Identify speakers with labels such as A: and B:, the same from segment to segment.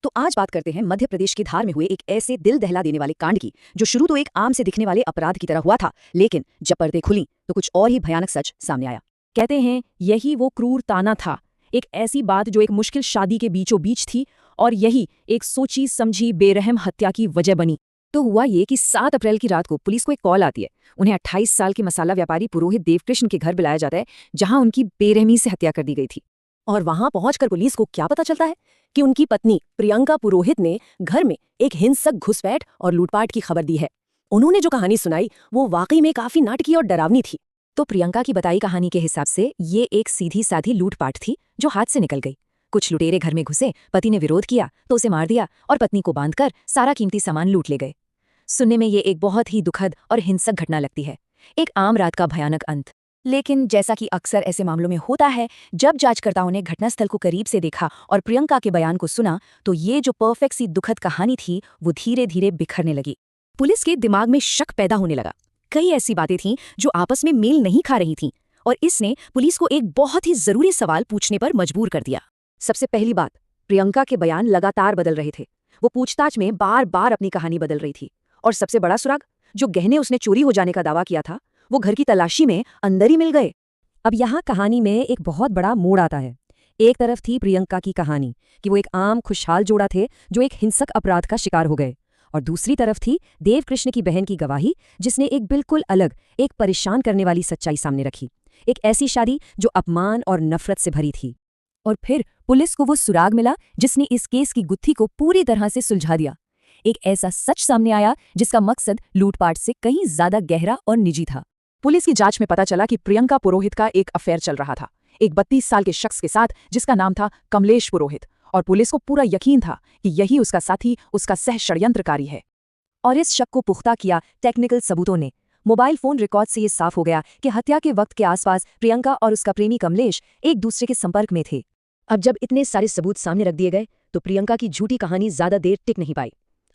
A: तो आज बात करते हैं मध्य प्रदेश के धार में हुए एक ऐसे दिल दहला देने वाले कांड की, जो शुरू तो एक आम से दिखने वाले अपराध की तरह हुआ था, लेकिन जब पर्दे खुली तो कुछ और ही भयानक सच सामने आया।
B: कहते हैं यही वो क्रूर ताना था, एक ऐसी बात जो एक मुश्किल शादी के बीचों बीच थी और यही एक सोची समझी बेरहम हत्या की वजह बनी।
A: तो हुआ ये कि 7 अप्रैल की रात को पुलिस को एक कॉल आती है। उन्हें 28 साल के मसाला व्यापारी पुरोहित देवकृष्ण के घर बुलाया जाता है, जहां उनकी बेरहमी से हत्या कर दी गई थी।
B: और वहां पहुंचकर पुलिस को क्या पता चलता है कि उनकी पत्नी प्रियंका पुरोहित ने घर में एक हिंसक घुसपैठ और लूटपाट की खबर दी है। उन्होंने जो कहानी सुनाई वो वाकई में काफी नाटकीय और डरावनी थी।
A: तो प्रियंका की बताई कहानी के हिसाब से ये एक सीधी साधी लूटपाट थी जो हाथ से निकल गई। कुछ लुटेरे घर में घुसे, पति ने विरोध किया तो उसे मार दिया और पत्नी को बांधकर सारा कीमती सामान लूट ले गए। सुनने में ये एक बहुत ही दुखद और हिंसक घटना लगती है, एक आम रात का भयानक अंत। लेकिन जैसा कि अक्सर ऐसे मामलों में होता है, जब जांचकर्ताओं ने घटनास्थल को करीब से देखा और प्रियंका के बयान को सुना, तो ये जो परफेक्ट सी दुखद कहानी थी वो धीरे धीरे बिखरने लगी। पुलिस के दिमाग में शक पैदा होने लगा। कई ऐसी बातें थीं जो आपस में मेल नहीं खा रही थीं, और इसने पुलिस को एक बहुत ही जरूरी सवाल पूछने पर मजबूर कर दिया। सबसे पहली बात, प्रियंका के बयान लगातार बदल रहे थे। वो पूछताछ में बार बार अपनी कहानी बदल रही थी। और सबसे बड़ा सुराग, जो गहने उसने चोरी हो जाने का दावा किया था, वो घर की तलाशी में अंदर ही मिल गए।
B: अब यहाँ कहानी में एक बहुत बड़ा मोड़ आता है। एक तरफ थी प्रियंका की कहानी कि वो एक आम खुशहाल जोड़ा थे जो एक हिंसक अपराध का शिकार हो गए, और दूसरी तरफ थी देवकृष्ण की बहन की गवाही, जिसने एक बिल्कुल अलग, एक परेशान करने वाली सच्चाई सामने रखी। एक ऐसी शादी जो अपमान और नफरत से भरी थी। और फिर पुलिस को वो सुराग मिला जिसने इस केस की गुत्थी को पूरी तरह से सुलझा दिया। एक ऐसा सच सामने आया जिसका मकसद लूटपाट से कहीं ज्यादा गहरा और निजी था।
C: पुलिस की जांच में पता चला कि प्रियंका पुरोहित का एक अफेयर चल रहा था, एक 32 साल के शख्स के साथ जिसका नाम था कमलेश पुरोहित, और पुलिस को पूरा यकीन था कि यही उसका साथी, उसका सह षड्यंत्रकारी है।
B: और इस शक को पुख्ता किया टेक्निकल सबूतों ने। मोबाइल फोन रिकॉर्ड से ये साफ हो गया कि हत्या के वक्त के आसपास प्रियंका और उसका प्रेमी कमलेश एक दूसरे के संपर्क में थे। अब जब इतने सारे सबूत सामने रख दिए गए तो प्रियंका की झूठी कहानी ज्यादा देर टिक नहीं पाई।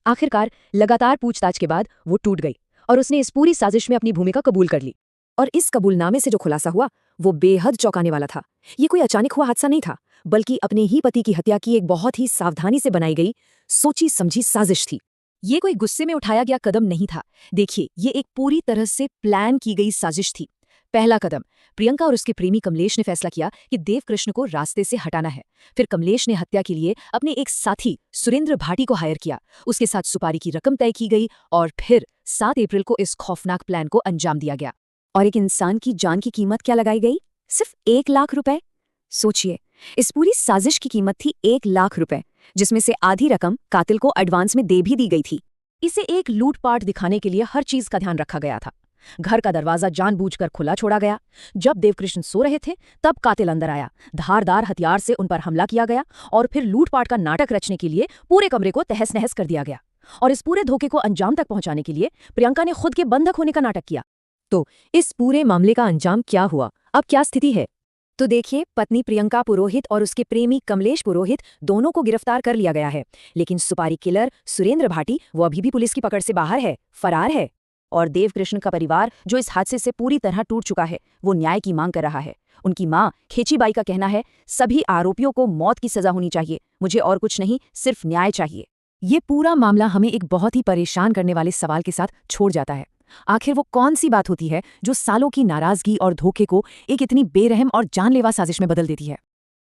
B: आखिरकार लगातार पूछताछ के बाद वो टूट गई और उसने इस पूरी साजिश में अपनी भूमिका कबूल कर ली। और इस कबूलनामे से जो खुलासा हुआ वो बेहद चौंकाने वाला था। ये कोई अचानक हुआ हादसा नहीं था, बल्कि अपने ही पति की हत्या की एक बहुत ही सावधानी से बनाई गई, सोची समझी साजिश थी। ये कोई गुस्से में उठाया गया कदम नहीं था। देखिए, ये एक पूरी तरह से प्लान की गई साजिश थी। पहला कदम, प्रियंका और उसके प्रेमी कमलेश ने फैसला किया कि देवकृष्ण को रास्ते से हटाना है। फिर कमलेश ने हत्या के लिए अपने एक साथी सुरेंद्र भाटी को हायर किया। उसके साथ सुपारी की रकम तय की गई और फिर 7 अप्रैल को इस खौफनाक प्लान को अंजाम दिया गया। और एक इंसान की जान की कीमत क्या लगाई गई? सिर्फ 1 लाख रुपए। सोचिए, इस पूरी साजिश की कीमत थी 1 लाख रुपए, जिसमें से आधी रकम कातिल को एडवांस में दे भी दी गई थी। इसे एक लूटपाट दिखाने के लिए हर चीज का ध्यान रखा गया था। घर का दरवाजा जानबूझकर खुला छोड़ा गया। जब देवकृष्ण सो रहे थे तब कातिल अंदर आया, धारदार हथियार से उन पर हमला किया गया और फिर लूटपाट का नाटक रचने के लिए पूरे कमरे को तहस नहस कर दिया गया। और इस पूरे धोखे को अंजाम तक पहुंचाने के लिए प्रियंका ने खुद के बंधक होने का नाटक किया। तो इस पूरे मामले का अंजाम क्या हुआ? अब क्या स्थिति है? तो देखिए, पत्नी प्रियंका पुरोहित और उसके प्रेमी कमलेश पुरोहित दोनों को गिरफ्तार कर लिया गया है, लेकिन सुपारी किलर सुरेंद्र भाटी वो अभी भी पुलिस की पकड़ से बाहर है, फरार है। और देवकृष्ण का परिवार, जो इस हादसे से पूरी तरह टूट चुका है, वो न्याय की मांग कर रहा है। उनकी मां खेचीबाई का कहना है, सभी आरोपियों को मौत की सजा होनी चाहिए, मुझे और कुछ नहीं, सिर्फ न्याय चाहिए। ये पूरा मामला हमें एक बहुत ही परेशान करने वाले सवाल के साथ छोड़ जाता है। आखिर वो कौन सी बात होती है जो सालों की नाराजगी और धोखे को एक इतनी बेरहम और जानलेवा साजिश में बदल देती है?